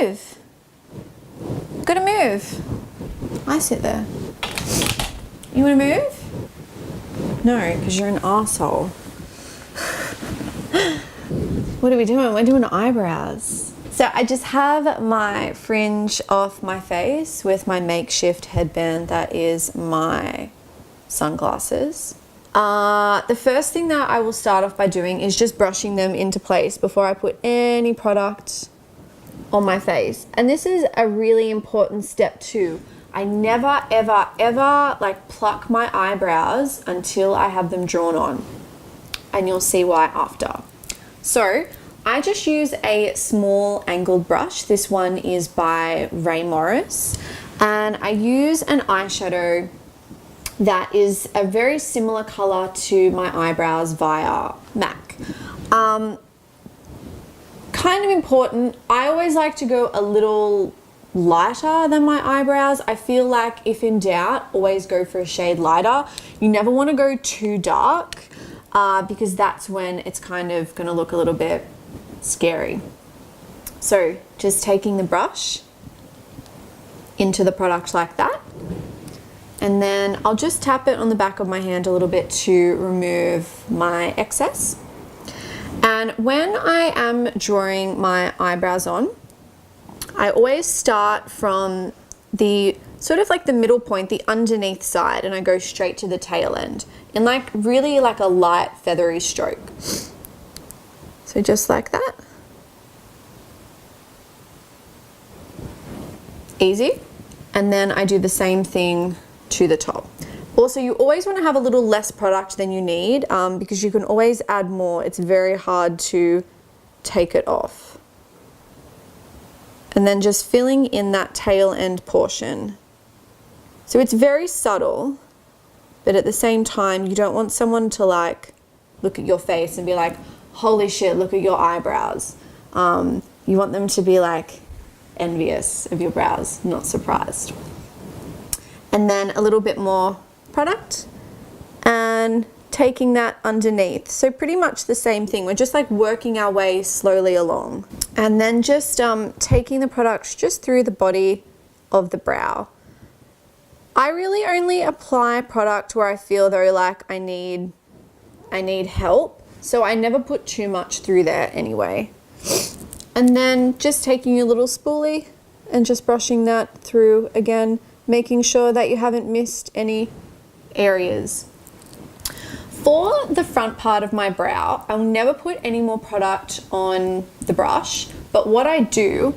move. Gotta move. I sit there. You wanna move? No, because you're an asshole. What are we doing? We're doing eyebrows. So I just have my fringe off my face with my makeshift headband that is my sunglasses. The first thing that I will start off by doing is just brushing them into place before I put any product on my face. And this is a really important step too. I never, ever, ever like pluck my eyebrows until I have them drawn on. And you'll see why after. So I just use a small angled brush. This one is by Ray Morris. And I use an eyeshadow that is a very similar color to my eyebrows via MAC. Kind of important, I always like to go a little lighter than my eyebrows. I feel like if in doubt, always go for a shade lighter. You never want to go too dark because that's when it's kind of going to look a little bit scary. So just taking the brush into the product like that. And then I'll just tap it on the back of my hand a little bit to remove my excess. And when I am drawing my eyebrows on, I always start from the sort of like the middle point, the underneath side, and I go straight to the tail end in like really like a light feathery stroke. So just like that. Easy. And then I do the same thing to the top. Also, you always want to have a little less product than you need because you can always add more. It's very hard to take it off. And then just filling in that tail end portion. So it's very subtle, but at the same time, you don't want someone to like look at your face and be like, holy shit, look at your eyebrows. You want them to be like envious of your brows, not surprised. And then a little bit more product and taking that underneath. So pretty much the same thing. We're just like working our way slowly along. And then just taking the product just through the body of the brow. I really only apply product where I feel though like I need help. So I never put too much through there anyway. And then just taking a little spoolie and just brushing that through again, making sure that you haven't missed any areas. For the front part of my brow, I'll never put any more product on the brush, but what I do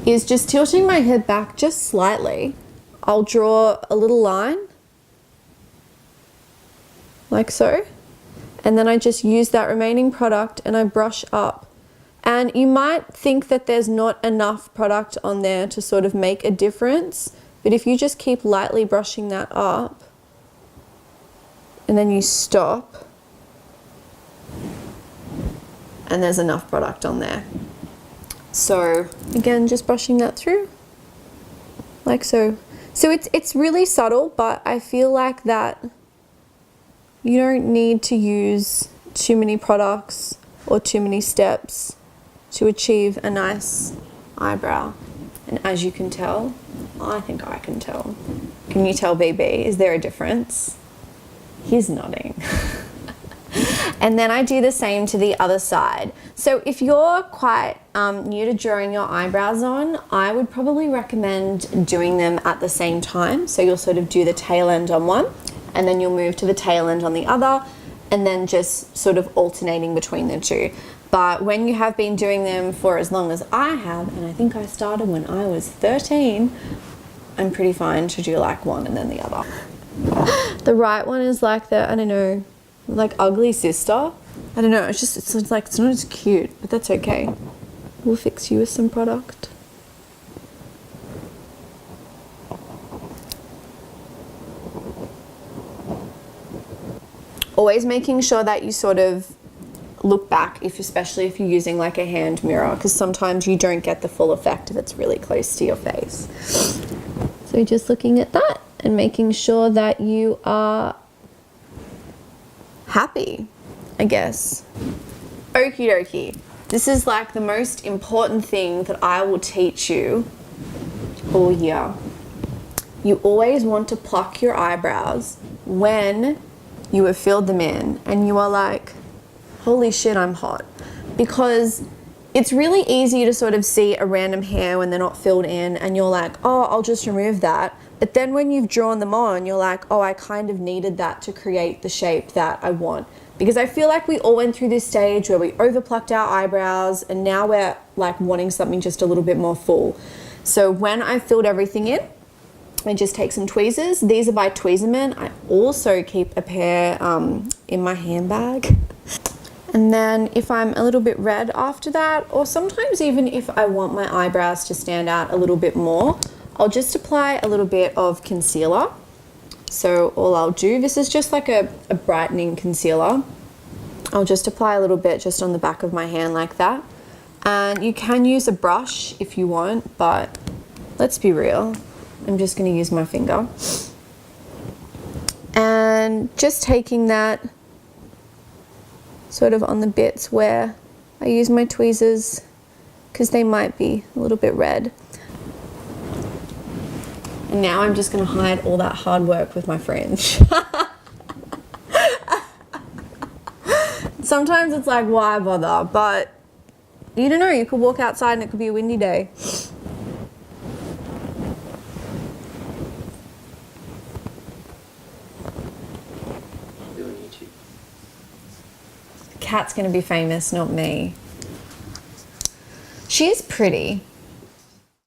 is just tilting my head back just slightly. I'll draw a little line, like so, and then I just use that remaining product and I brush up. And you might think that there's not enough product on there to sort of make a difference, but if you just keep lightly brushing that up and then you stop and there's enough product on there. So again, just brushing that through like so. So it's really subtle, but I feel like that you don't need to use too many products or too many steps to achieve a nice eyebrow. And as you can tell, I think I can tell. Can you tell, BB? Is there a difference? He's nodding. And then I do the same to the other side. So if you're quite new to drawing your eyebrows on, I would probably recommend doing them at the same time. So you'll sort of do the tail end on one, and then you'll move to the tail end on the other, and then just sort of alternating between the two. But when you have been doing them for as long as I have, and I think I started when I was 13, I'm pretty fine to do like one and then the other. The right one is like the, I don't know, like ugly sister. I don't know, it's like, it's not as cute, but that's okay. We'll fix you with some product. Always making sure that you sort of look back, especially if you're using like a hand mirror, because sometimes you don't get the full effect if it's really close to your face. So just looking at that and making sure that you are happy, I guess. Okie dokie. This is like the most important thing that I will teach you all year. You always want to pluck your eyebrows when you have filled them in and you are like, holy shit, I'm hot. Because it's really easy to sort of see a random hair when they're not filled in and you're like, oh, I'll just remove that. But then when you've drawn them on, you're like, oh, I kind of needed that to create the shape that I want. Because I feel like we all went through this stage where we overplucked our eyebrows and now we're like wanting something just a little bit more full. So when I filled everything in, I just take some tweezers. These are by Tweezerman. I also keep a pair in my handbag. And then if I'm a little bit red after that, or sometimes even if I want my eyebrows to stand out a little bit more, I'll just apply a little bit of concealer. So all I'll do, this is just like a brightening concealer. I'll just apply a little bit just on the back of my hand like that. And you can use a brush if you want, but let's be real. I'm just going to use my finger. And just taking that sort of on the bits where I use my tweezers because they might be a little bit red. And now I'm just going to hide all that hard work with my fringe. Sometimes it's like, why bother? But you don't know, you could walk outside and it could be a windy day. Kat's going to be famous, not me. She is pretty.